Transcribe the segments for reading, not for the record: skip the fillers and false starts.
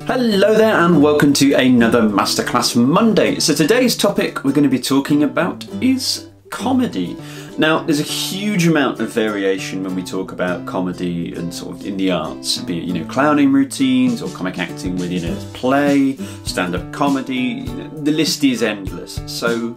Hello there and welcome to another Masterclass Monday. So today's topic we're going to be talking about is comedy. Now there's a huge amount of variation when we talk about comedy and sort of in the arts, be it clowning routines or comic acting within a play, stand-up comedy, the list is endless. So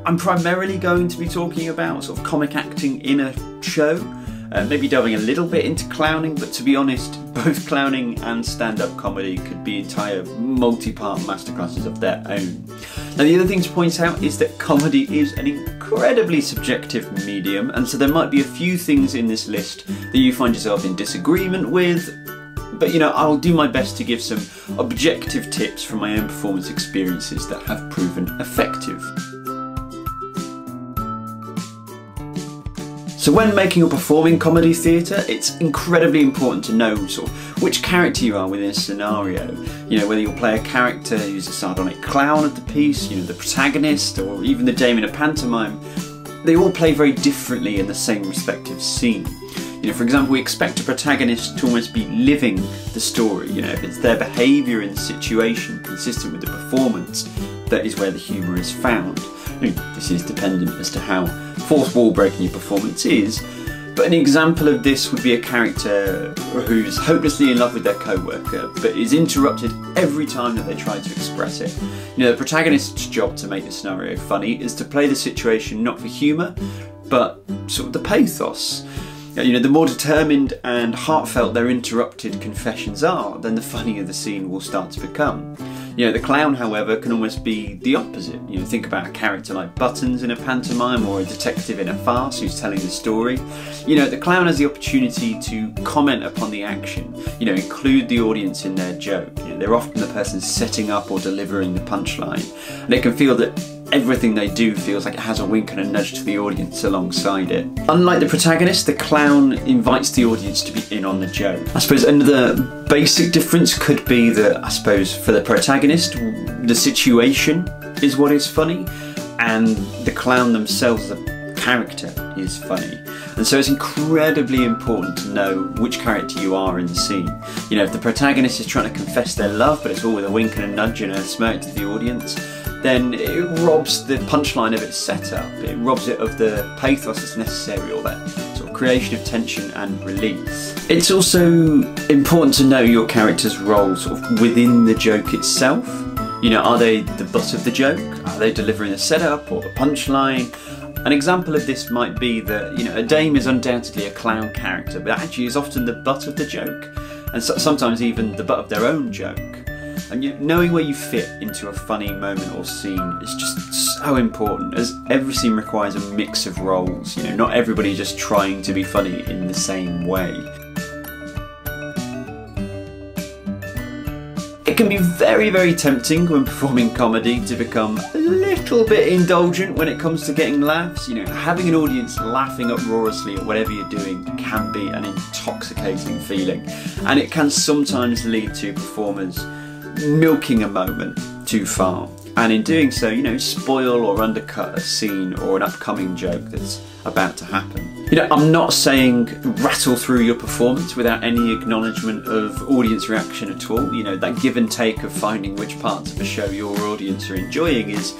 I'm primarily going to be talking about sort of comic acting in a show. Maybe delving a little bit into clowning, but to be honest, both clowning and stand-up comedy could be entire multi-part masterclasses of their own. Now the other thing to point out is that comedy is an incredibly subjective medium, and so there might be a few things in this list that you find yourself in disagreement with, but I'll do my best to give some objective tips from my own performance experiences that have proven effective. So when making or performing comedy theatre, it's incredibly important to know sort of which character you are within a scenario. Whether you'll play a character who's a sardonic clown of the piece, the protagonist, or even the dame in a pantomime, they all play very differently in the same respective scene. For example, we expect a protagonist to almost be living the story. If it's their behaviour in the situation consistent with the performance, that is where the humour is found. This is dependent as to how fourth wall breaking your performance is, but an example of this would be a character who's hopelessly in love with their co-worker but is interrupted every time that they try to express it. The protagonist's job to make the scenario funny is to play the situation not for humour but sort of the pathos. The more determined and heartfelt their interrupted confessions are, then the funnier the scene will start to become. The clown, however, can almost be the opposite. Think about a character like Buttons in a pantomime or a detective in a farce who's telling the story. The clown has the opportunity to comment upon the action, include the audience in their joke. They're often the person setting up or delivering the punchline. And they can feel that everything they do feels like it has a wink and a nudge to the audience alongside it. Unlike the protagonist, the clown invites the audience to be in on the joke. I suppose another basic difference could be that, for the protagonist, the situation is what is funny, and the clown themselves, the character, is funny. And so it's incredibly important to know which character you are in the scene. If the protagonist is trying to confess their love, but it's all with a wink and a nudge and a smirk to the audience, then it robs the punchline of its setup. It robs it of the pathos that's necessary, or that sort of creation of tension and release. It's also important to know your character's role sort of within the joke itself. Are they the butt of the joke? Are they delivering the setup or the punchline? An example of this might be that a dame is undoubtedly a clown character, but actually is often the butt of the joke, and sometimes even the butt of their own joke. And knowing where you fit into a funny moment or scene is just so important, as every scene requires a mix of roles. Not everybody just trying to be funny in the same way. It can be very, very tempting when performing comedy to become a little bit indulgent when it comes to getting laughs. Having an audience laughing uproariously at whatever you're doing can be an intoxicating feeling, and it can sometimes lead to performers milking a moment too far, and in doing so, spoil or undercut a scene or an upcoming joke that's about to happen. I'm not saying rattle through your performance without any acknowledgement of audience reaction at all. That give and take of finding which parts of a show your audience are enjoying is,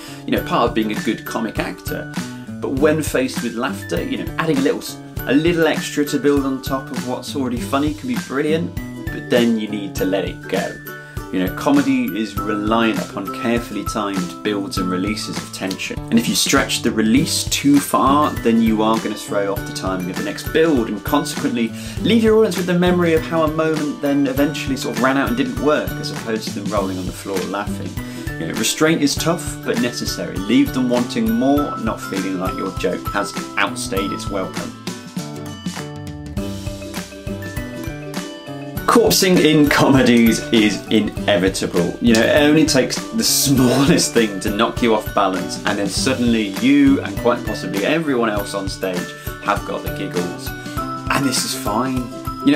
part of being a good comic actor. But when faced with laughter, adding a little extra to build on top of what's already funny can be brilliant, but then you need to let it go. Comedy is reliant upon carefully timed builds and releases of tension. And if you stretch the release too far, then you are going to throw off the timing of the next build and consequently leave your audience with the memory of how a moment then eventually sort of ran out and didn't work, as opposed to them rolling on the floor laughing. Restraint is tough but necessary. Leave them wanting more, not feeling like your joke has outstayed its welcome. Corpsing in comedies is inevitable. It only takes the smallest thing to knock you off balance, and then suddenly you, and quite possibly everyone else on stage, have got the giggles. And this is fine.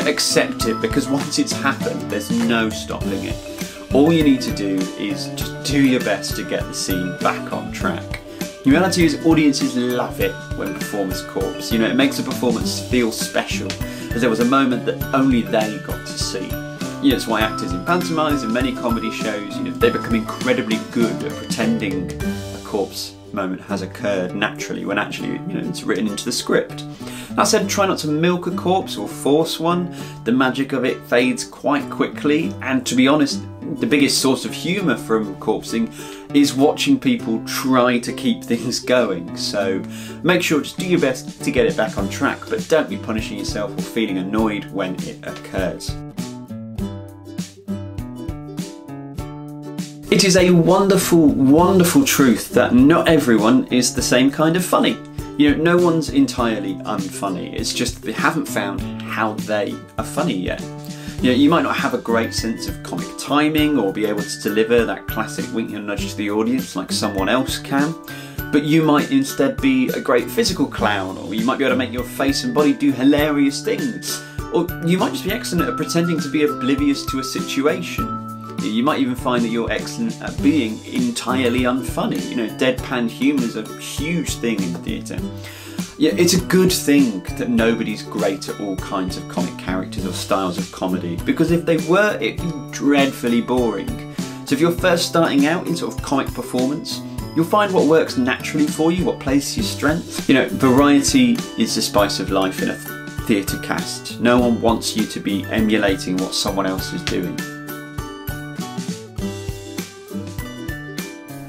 Accept it, because once it's happened, there's no stopping it. All you need to do is just do your best to get the scene back on track. The reality is audiences love it when performers corpse. It makes a performance feel special, as there was a moment that only they got to see. You know, it's why actors in pantomimes and many comedy shows, you know, they become incredibly good at pretending a corpse moment has occurred naturally when actually, you know, it's written into the script. That said, try not to milk a corpse or force one. The magic of it fades quite quickly, and to be honest, the biggest source of humour from corpsing is watching people try to keep things going. So make sure, just do your best to get it back on track, but don't be punishing yourself or feeling annoyed when it occurs. It is a wonderful, wonderful truth that not everyone is the same kind of funny. You know, no one's entirely unfunny. It's just they haven't found how they are funny yet. You know, you might not have a great sense of comic timing or be able to deliver that classic wink and nudge to the audience like someone else can, but you might instead be a great physical clown, or you might be able to make your face and body do hilarious things, or you might just be excellent at pretending to be oblivious to a situation. You might even find that you're excellent at being entirely unfunny. You know, deadpan humour is a huge thing in theatre. Yeah, it's a good thing that nobody's great at all kinds of comic characters or styles of comedy, because if they were, it'd be dreadfully boring. So if you're first starting out in sort of comic performance, you'll find what works naturally for you, what plays to your strengths. You know, variety is the spice of life in a theatre cast. No one wants you to be emulating what someone else is doing.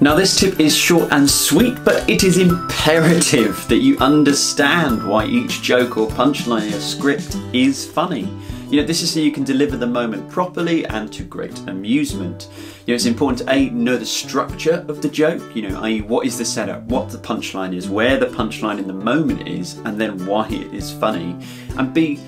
Now this tip is short and sweet, but it is imperative that you understand why each joke or punchline in a script is funny. You know, this is so you can deliver the moment properly and to great amusement. You know, it's important to A, know the structure of the joke, you know, i.e. what is the setup, what the punchline is, where the punchline in the moment is, and then why it is funny. And B,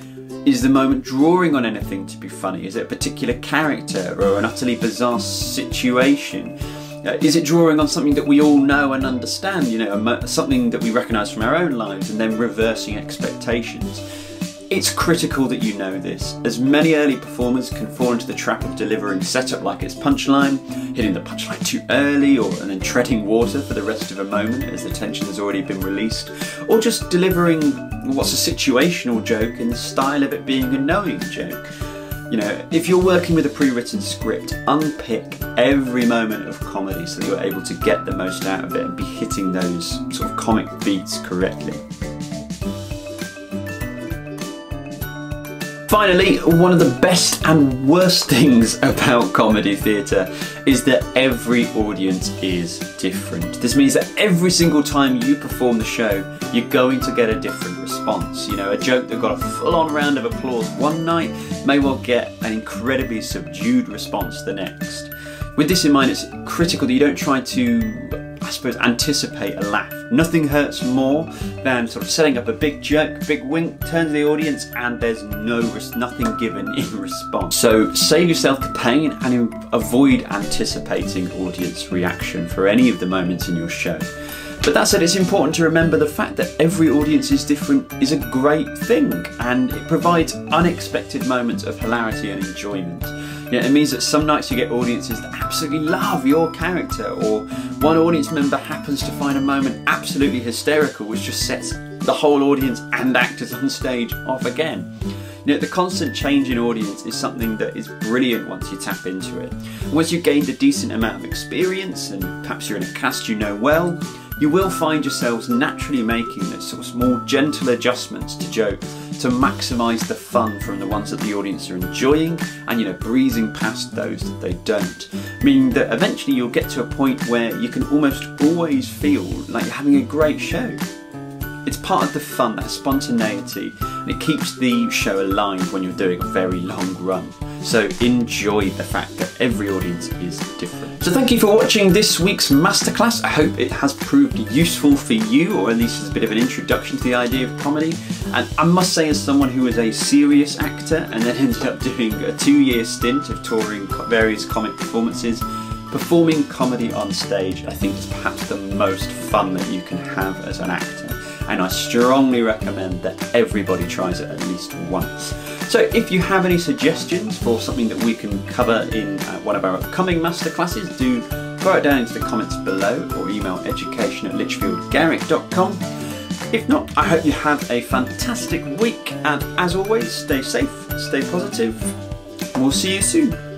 is the moment drawing on anything to be funny? Is it a particular character or an utterly bizarre situation? Is it drawing on something that we all know and understand, you know, something that we recognise from our own lives, and then reversing expectations? It's critical that you know this, as many early performers can fall into the trap of delivering setup like it's punchline, hitting the punchline too early, and then treading water for the rest of a moment as the tension has already been released, or just delivering what's a situational joke in the style of it being a knowing joke. You know, if you're working with a pre-written script, unpick every moment of comedy so that you're able to get the most out of it and be hitting those sort of comic beats correctly. Finally, one of the best and worst things about comedy theatre is that every audience is different. This means that every single time you perform the show, you're going to get a different response. You know, a joke that got a full-on round of applause one night may well get an incredibly subdued response the next. With this in mind, it's critical that you don't try to, I suppose, anticipate a laugh. Nothing hurts more than sort of setting up a big joke, big wink, turn to the audience, and there's nothing given in response. So save yourself the pain and avoid anticipating audience reaction for any of the moments in your show. But that said, it's important to remember the fact that every audience is different is a great thing, and it provides unexpected moments of hilarity and enjoyment. You know, it means that some nights you get audiences that absolutely love your character, or one audience member happens to find a moment absolutely hysterical which just sets the whole audience and actors on stage off again. You know, the constant change in audience is something that is brilliant once you tap into it. And once you've gained a decent amount of experience, and perhaps you're in a cast you know well, you will find yourselves naturally making those sort of small gentle adjustments to jokes to maximise the fun from the ones that the audience are enjoying, and, you know, breezing past those that they don't. Meaning that eventually you'll get to a point where you can almost always feel like you're having a great show. It's part of the fun, that spontaneity, and it keeps the show alive when you're doing a very long run. So enjoy the fact that every audience is different. So thank you for watching this week's masterclass. I hope it has proved useful for you, or at least as a bit of an introduction to the idea of comedy. And I must say, as someone who was a serious actor and then ended up doing a 2-year stint of touring various comic performances, performing comedy on stage, I think, is perhaps the most fun that you can have as an actor. And I strongly recommend that everybody tries it at least once. So if you have any suggestions for something that we can cover in one of our upcoming masterclasses, do throw it down into the comments below, or email education@lichfieldgarrick.com. If not, I hope you have a fantastic week, and as always, stay safe, stay positive. and we'll see you soon.